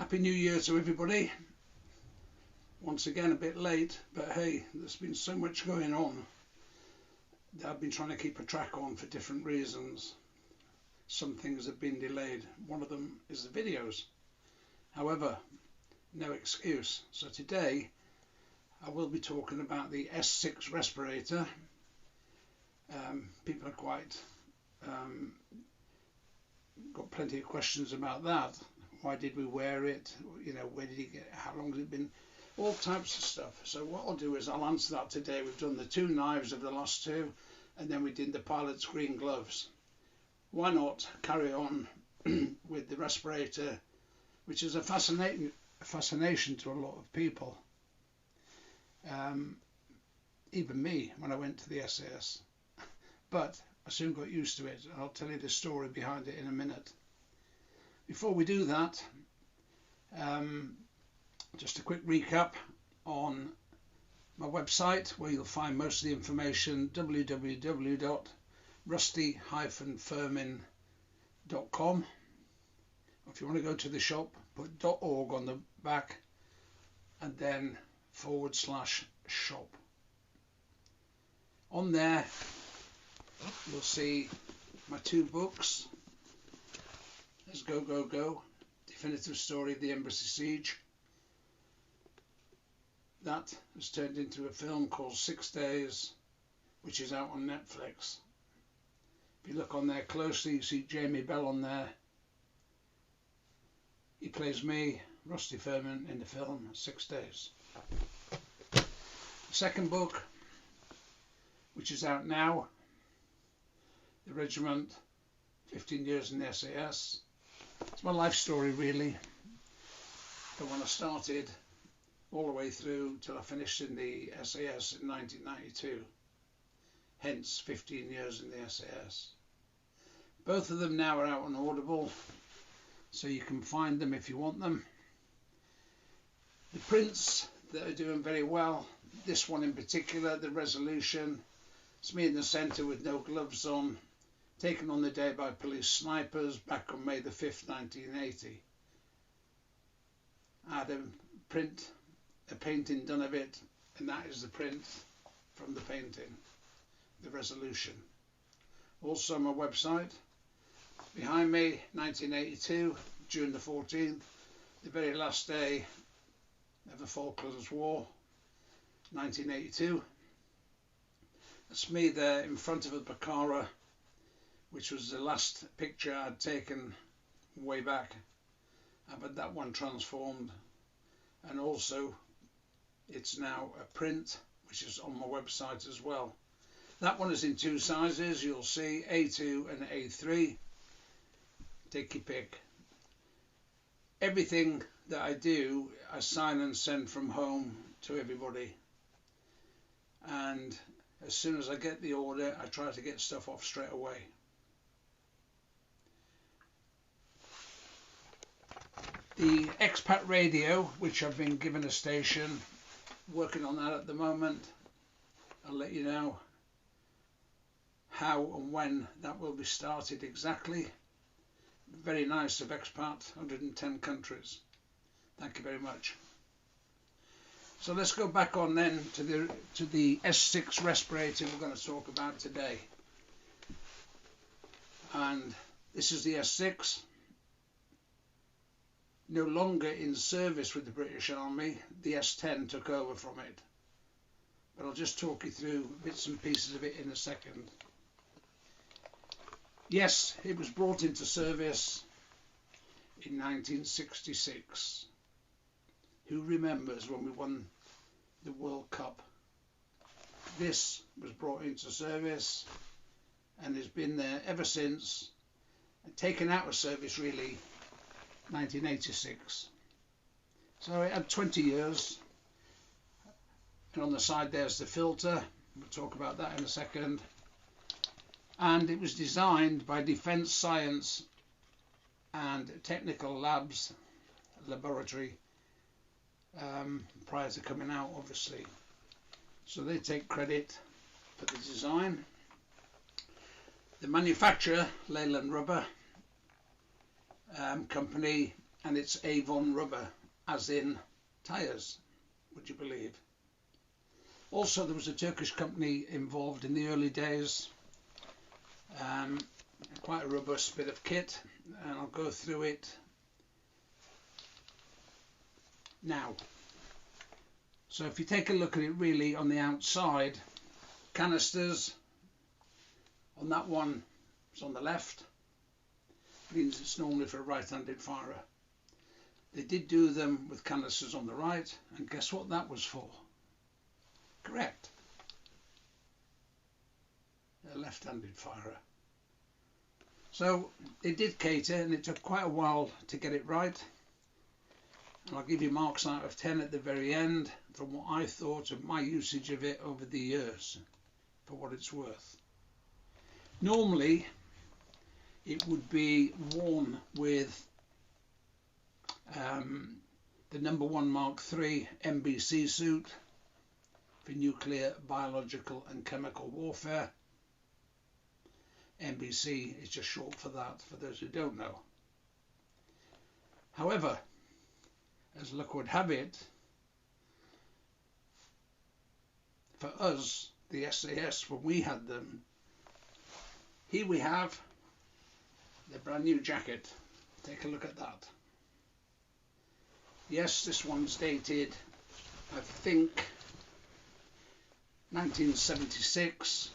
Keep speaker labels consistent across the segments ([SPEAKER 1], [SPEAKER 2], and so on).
[SPEAKER 1] Happy New Year to everybody. Once again a bit late, but hey, there's been so much going on that I've been trying to keep a track on for different reasons. Some things have been delayed. One of them is the videos. However, no excuse. So today I will be talking about the S6 respirator. People are quite got plenty of questions about that. Why did we wear it? You know, where did he get? How long has it been? All types of stuff. So what I'll do is I'll answer that today. We've done the two knives of the last two, and then we did the pilot's green gloves. Why not carry on with the respirator, which is a fascination to a lot of people. Even me when I went to the SAS. But I soon got used to it, and I'll tell you the story behind it in a minute. Before we do that, just a quick recap on my website, where you'll find most of the information: www.rusty-firmin.com. If you want to go to the shop, put .org on the back and then /shop. On there you'll see my two books. There's Go Go Go, Definitive Story of the Embassy Siege. That has turned into a film called 6 Days, which is out on Netflix. If you look on there closely, you see Jamie Bell on there. He plays me, Rusty Firmin, in the film 6 Days. The second book, which is out now, The Regiment, 15 Years in the SAS. It's my life story, really, from when I started all the way through till I finished in the SAS in 1992. Hence 15 years in the SAS. Both of them now are out on Audible, so you can find them if you want them. The prints that are doing very well, this one in particular, the resolution, it's me in the centre with no gloves on, taken on the day by police snipers back on May the 5th, 1980. I had a painting done of it, and that is the print from the painting, the resolution. Also my website, behind me, 1982, June the 14th, the very last day of the Falklands War, 1982. That's me there in front of a Bacara, which was the last picture I'd taken way back. I've had that one transformed, and also it's now a print which is on my website as well. That one is in two sizes, you'll see A2 and A3. Take your pick. Everything that I do, I sign and send from home to everybody, and as soon as I get the order, I try to get stuff off straight away. The expat radio, which I've been given a station, working on that at the moment. I'll let you know how and when that will be started exactly. Very nice of expat, 110 countries. Thank you very much. So let's go back on then to the S6 respirator we're going to talk about today. And this is the S6. No longer in service with the British Army, the S10 took over from it. But I'll just talk you through bits and pieces of it in a second. Yes, it was brought into service in 1966. Who remembers when we won the World Cup? This was brought into service and has been there ever since, and taken out of service really 1986. So it had 20 years, and on the side there's the filter. We'll talk about that in a second. And it was designed by Defence Science and Technical Laboratory prior to coming out, obviously. So they take credit for the design. The manufacturer, Leyland Rubber company, and it's Avon rubber, as in tyres, would you believe? Also, there was a Turkish company involved in the early days, quite a robust bit of kit, and I'll go through it now. So if you take a look at it really on the outside, canisters on that one is on the left, means it's normally for a right-handed firer. They did do them with canisters on the right, and guess what that was for? Correct, a left-handed firer. So it did cater, and it took quite a while to get it right. And I'll give you marks out of 10 at the very end from what I thought of my usage of it over the years, for what it's worth. Normally it would be worn with the number 1 Mark III MBC suit for nuclear, biological and chemical warfare. MBC is just short for that, for those who don't know. However, as luck would have it, for us, the SAS, when we had them, here we have the brand new jacket. Take a look at that. Yes, this one's dated, I think, 1976,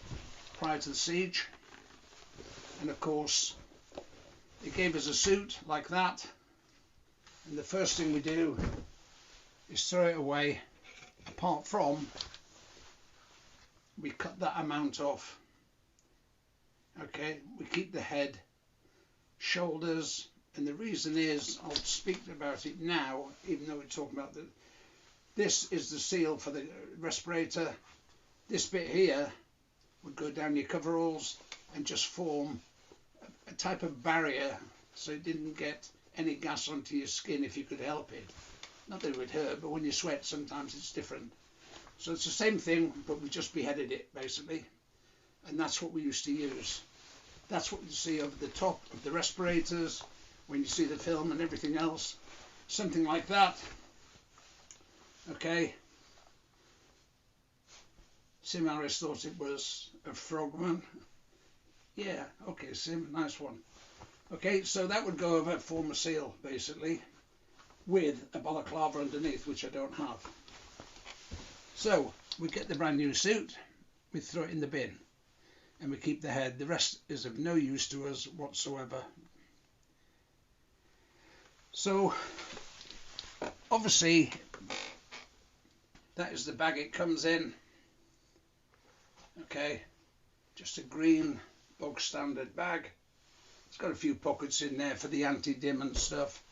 [SPEAKER 1] prior to the siege. And of course, they gave us a suit like that. And the first thing we do is throw it away, apart from we cut that amount off. Okay, we keep the head, shoulders, and the reason is, I'll speak about it now, even though we're talking about this is the seal for the respirator. This bit here would go down your coveralls and just form a type of barrier, so it didn't get any gas onto your skin if you could help it. Not that it would hurt, but when you sweat sometimes it's different. So it's the same thing, but we just beheaded it basically, and that's what we used to use. That's what you see over the top of the respirators when you see the film and everything else, something like that. Okay, Sim Harris thought it was a frogman. Yeah, okay, Sim, nice one. Okay, so that would go over, form a seal basically, with a balaclava underneath, which I don't have. So we get the brand new suit, we throw it in the bin, and we keep the head. The rest is of no use to us whatsoever. So obviously that is the bag it comes in. Okay, just a green bog standard bag. It's got a few pockets in there for the anti-dim and stuff,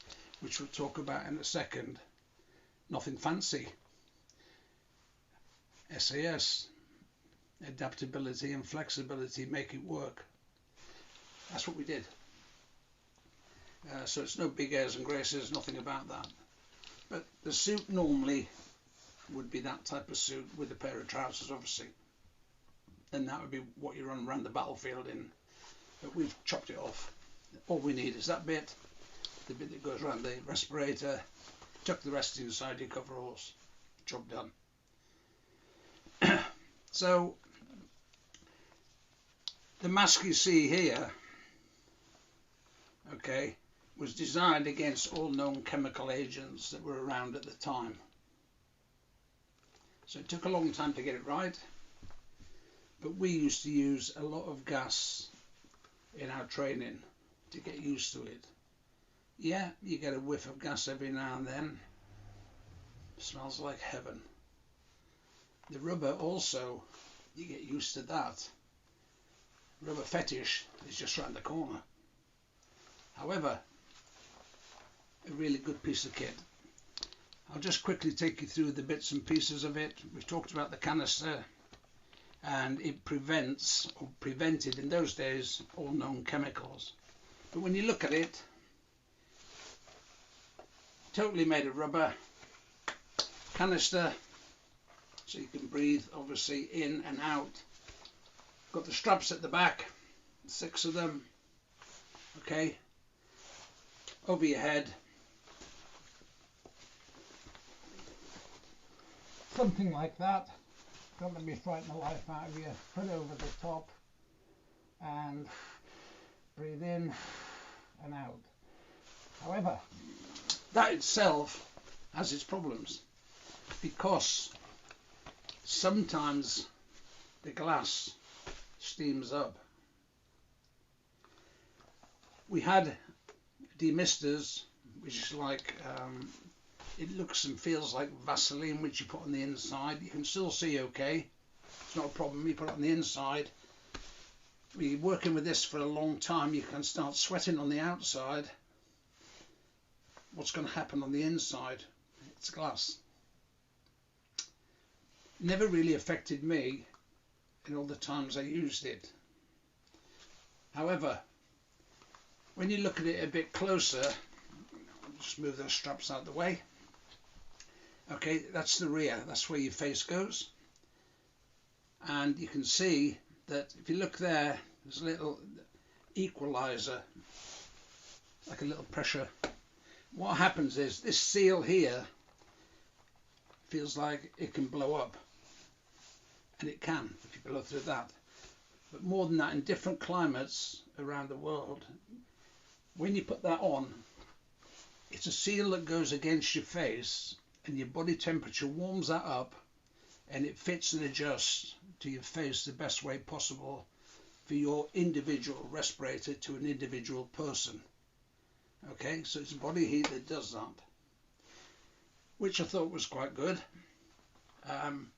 [SPEAKER 1] which we'll talk about in a second. Nothing fancy. SAS, adaptability and flexibility, make it work. That's what we did. So it's no big airs and graces, nothing about that. But the suit normally would be that type of suit with a pair of trousers, obviously. And that would be what you run around the battlefield in. But we've chopped it off. All we need is that bit, the bit that goes around the respirator, tuck the rest inside your coveralls, job done. So the mask you see here, okay, was designed against all known chemical agents that were around at the time. So it took a long time to get it right, but we used to use a lot of gas in our training to get used to it. Yeah, you get a whiff of gas every now and then. Smells like heaven. The rubber also, you get used to that. Rubber fetish is just around the corner. However, a really good piece of kit. I'll just quickly take you through the bits and pieces of it. We've talked about the canister, and it prevents, or prevented in those days, all known chemicals. But when you look at it, totally made of rubber, canister, so you can breathe obviously in and out. Got the straps at the back, 6 of them, okay, over your head, something like that. Don't let me frighten the life out of you. Put it over the top and breathe in and out. However, that itself has its problems, because sometimes the glass steams up. We had demisters, which is like it looks and feels like Vaseline, which you put on the inside. You can still see okay, it's not a problem. You put it on the inside. When you're working with this for a long time, you can start sweating on the outside. What's going to happen on the inside? It's glass. Never really affected me in all the times I used it. However, when you look at it a bit closer, I'll just move those straps out of the way. Okay, that's the rear, that's where your face goes. And you can see that if you look there, there's a little equalizer, like a little pressure. What happens is this seal here feels like it can blow up, and it can if you blow through that. But more than that, in different climates around the world, when you put that on, it's a seal that goes against your face, and your body temperature warms that up, and it fits and adjusts to your face the best way possible for your individual respirator to an individual person. Okay, so it's body heat that does that, which I thought was quite good. And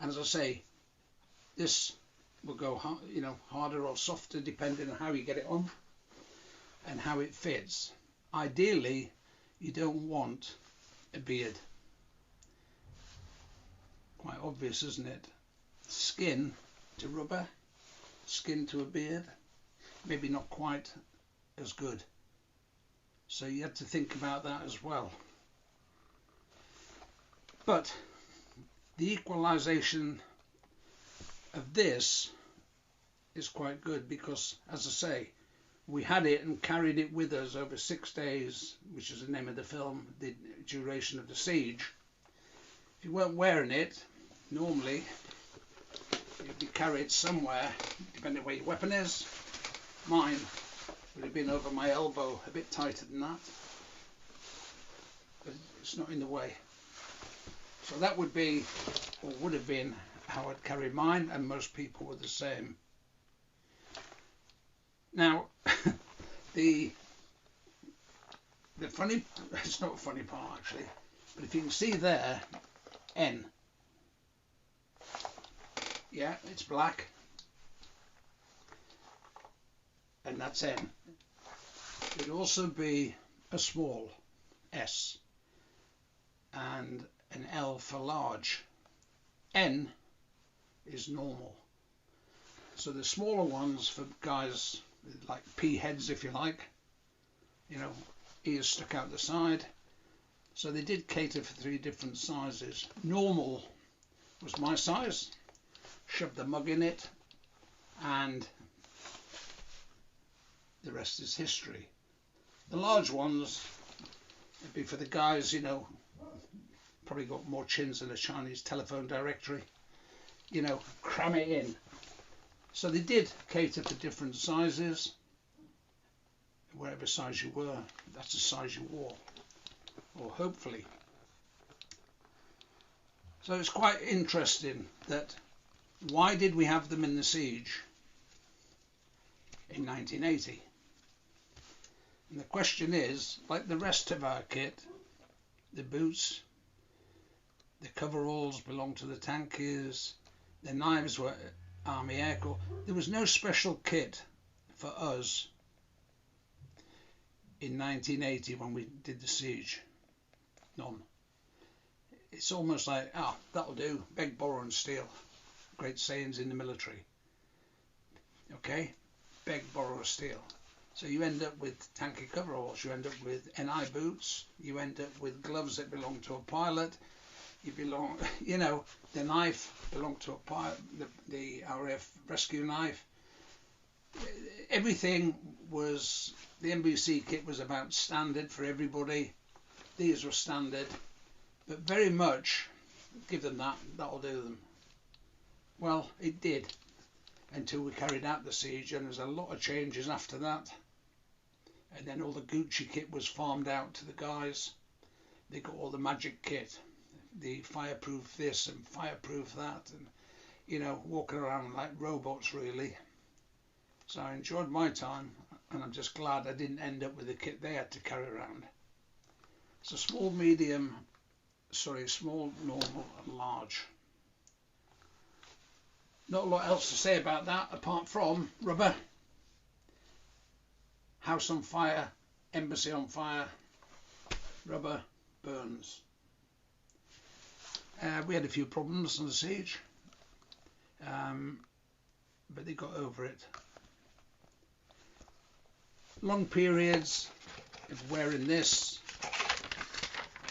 [SPEAKER 1] as I say, this will go harder or softer depending on how you get it on and how it fits. Ideally, you don't want a beard. Quite obvious, isn't it? Skin to rubber, skin to a beard, maybe not quite as good. So you have to think about that as well. But the equalization of this is quite good, because, as I say, we had it and carried it with us over 6 days, which is the name of the film, the duration of the siege. If you weren't wearing it, normally it'd be carried somewhere, depending on where your weapon is. Mine would have been over my elbow, a bit tighter than that, but it's not in the way. So that would be, or would have been, how I'd carry mine, and most people were the same. Now, the funny, it's not a funny part actually, but if you can see there, N, yeah, it's black, and that's N. It would also be a small S and an L for large. N is normal. So the smaller ones for guys like pea heads, if you like, ears stuck out the side. So they did cater for 3 different sizes. Normal was my size, shoved the mug in it, and the rest is history. The large ones would be for the guys, probably got more chins than a Chinese telephone directory, cram it in. So they did cater for different sizes. Whatever size you were, that's the size you wore, or hopefully. So it's quite interesting that, why did we have them in the siege in 1980? And the question is, like the rest of our kit, the boots, the coveralls belonged to the tankies, the knives were Army Air Corps. There was no special kit for us in 1980 when we did the siege. None. It's almost like, that'll do, beg, borrow and steal. Great sayings in the military. Okay, beg, borrow, steal. So you end up with tanky coveralls, you end up with NI boots, you end up with gloves that belong to a pilot, the knife belonged to a pilot, the RAF rescue knife. Everything was, the NBC kit was about standard for everybody. These were standard, but very much give them that, that'll do them. Well, it did, until we carried out the siege, and there's a lot of changes after that. And then all the Gucci kit was farmed out to the guys. They got all the magic kit, the fireproof this and fireproof that, and you know, walking around like robots really. So I enjoyed my time, and I'm just glad I didn't end up with the kit they had to carry around. So small, medium, small, normal and large. Not a lot else to say about that apart from rubber, house on fire, embassy on fire, rubber burns. We had a few problems on the siege, but they got over it. Long periods of wearing this,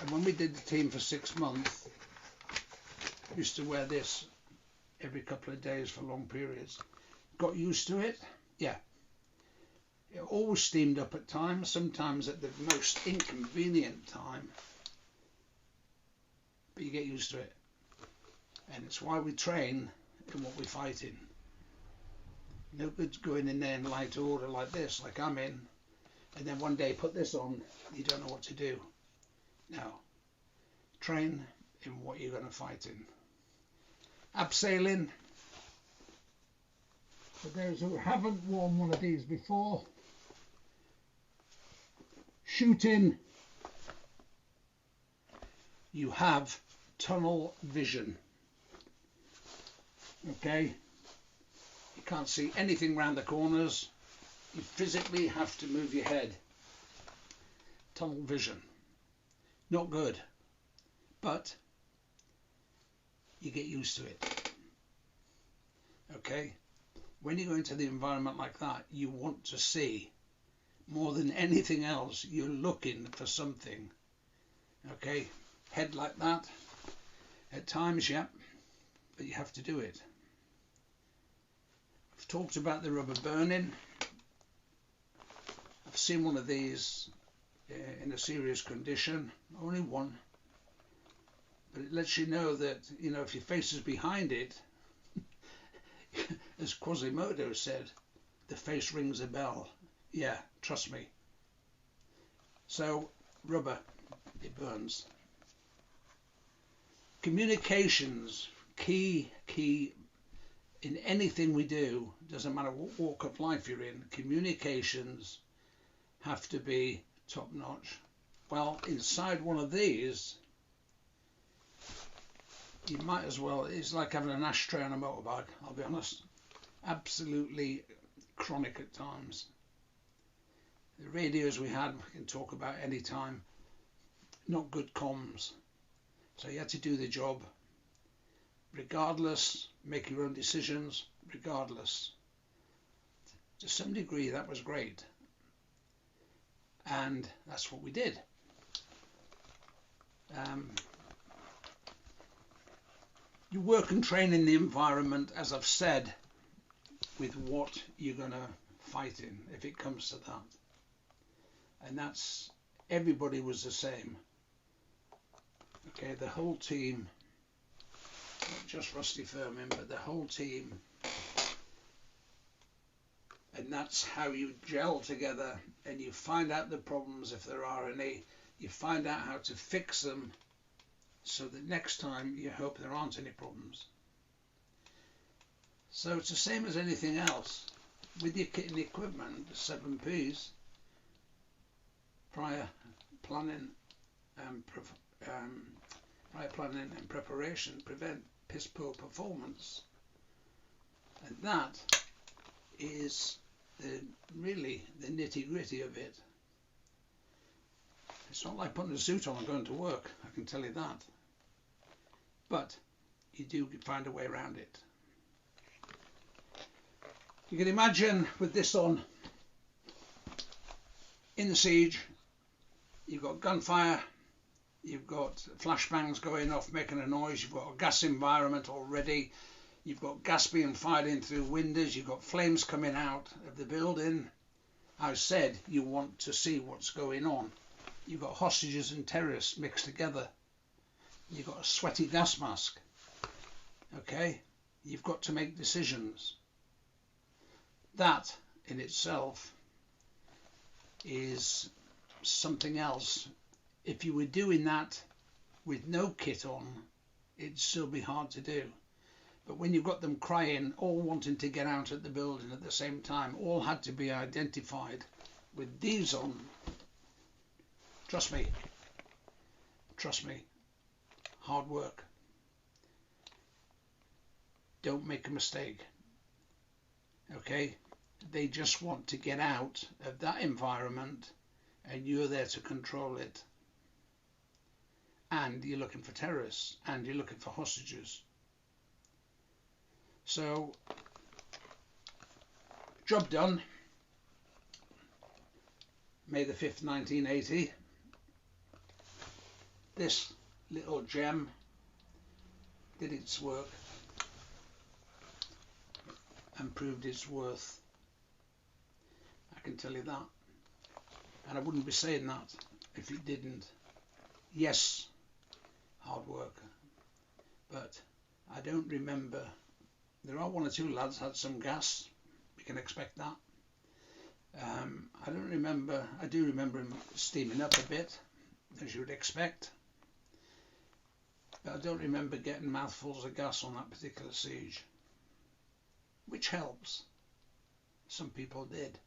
[SPEAKER 1] and when we did the team for 6 months, I used to wear this every couple of days for long periods. Got used to it, yeah. It always steamed up at times, sometimes at the most inconvenient time, but you get used to it. And it's why we train in what we fight in. No good going in there in light order like this, like I'm in, and then one day put this on, you don't know what to do. No, train in what you're going to fight in. Abseiling, for those who haven't worn one of these before. Shooting, you have tunnel vision. Okay, you can't see anything round the corners. You physically have to move your head. Tunnel vision, not good, but you get used to it. Okay, when you go into the environment like that, you want to see. More than anything else, you're looking for something. Okay, head like that, at times, yeah, but you have to do it. I've talked about the rubber burning. I've seen one of these in a serious condition, only one, but it lets you know that, you know, if your face is behind it, as Quasimodo said, the face rings a bell. Yeah, trust me. So, rubber, it burns. Communications, key in anything we do, doesn't matter what walk of life you're in, communications have to be top notch. Well, inside one of these, you might as well, it's like having an ashtray on a motorbike, I'll be honest. Absolutely chronic at times. The radios we had, we can talk about any time, not good comms. So you had to do the job, regardless, make your own decisions, regardless. To some degree, that was great. And that's what we did. You work and train in the environment, as I've said, with what you're going to fight in, if it comes to that. And that's, everybody was the same. Okay, the whole team, not just Rusty Firmin, but the whole team. And that's how you gel together, and you find out the problems if there are any. You find out how to fix them, so that next time you hope there aren't any problems. So it's the same as anything else. With your kit and equipment, the 7 P's, prior planning and preparation prevent piss poor performance. And that is really the nitty-gritty of it. It's not like putting a suit on and going to work, I can tell you that. But you do find a way around it. You can imagine with this on, in the siege, you've got gunfire, you've got flashbangs going off making a noise, you've got a gas environment already, you've got gas being fired in through windows, you've got flames coming out of the building. I said you want to see what's going on. You've got hostages and terrorists mixed together. you've got a sweaty gas mask. Okay, you've got to make decisions. That in itself is something else. If you were doing that with no kit on, it'd still be hard to do. But when you've got them crying, all wanting to get out of the building at the same time, all had to be identified with these on. Trust me, hard work. Don't make a mistake. Okay, they just want to get out of that environment, and you're there to control it. And you're looking for terrorists, and you're looking for hostages. So, job done. May the 5th, 1980. This little gem did its work and proved its worth. I can tell you that. And I wouldn't be saying that if it didn't. Yes, hard work. But I don't remember. There are one or two lads had some gas. We can expect that. I don't remember. I do remember him steaming up a bit, as you would expect. But I don't remember getting mouthfuls of gas on that particular siege, which helps. Some people did.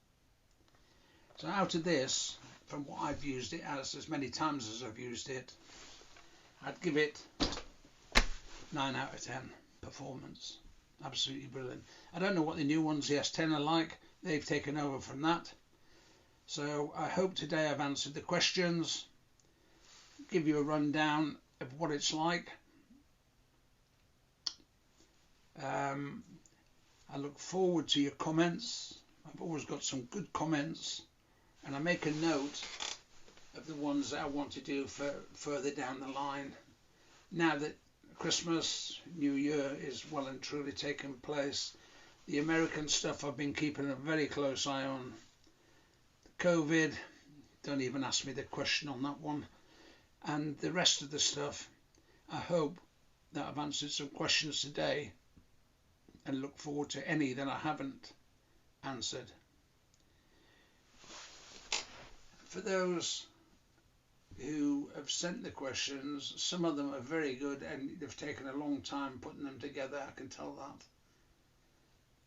[SPEAKER 1] So out of this, from what I've used it as many times as I've used it, I'd give it 9 out of 10 performance. Absolutely brilliant. I don't know what the new ones, the S10, are like. They've taken over from that. So I hope today I've answered the questions, give you a rundown of what it's like. I look forward to your comments. I've always got some good comments, and I make a note of the ones that I want to do for further down the line. Now that Christmas, New Year is well and truly taking place, the American stuff I've been keeping a very close eye on. The COVID, don't even ask me the question on that one. And the rest of the stuff, I hope that I've answered some questions today, and look forward to any that I haven't answered. For those who have sent the questions, some of them are very good and they've taken a long time putting them together, I can tell that.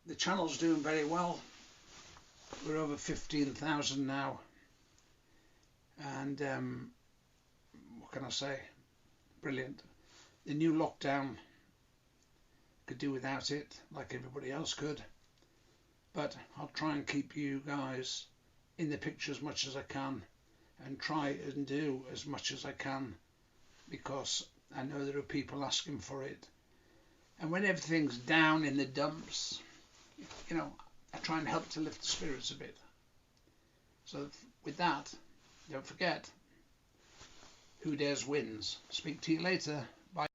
[SPEAKER 1] The channel's doing very well. We're over 15,000 now, and what can I say? Brilliant. The new lockdown, could do without it like everybody else could, but I'll try and keep you guys in the picture as much as I can, and try and do as much as I can, because I know there are people asking for it. And when everything's down in the dumps, you know, I try and help to lift the spirits a bit. So with that, don't forget, who dares wins. Speak to you later. Bye.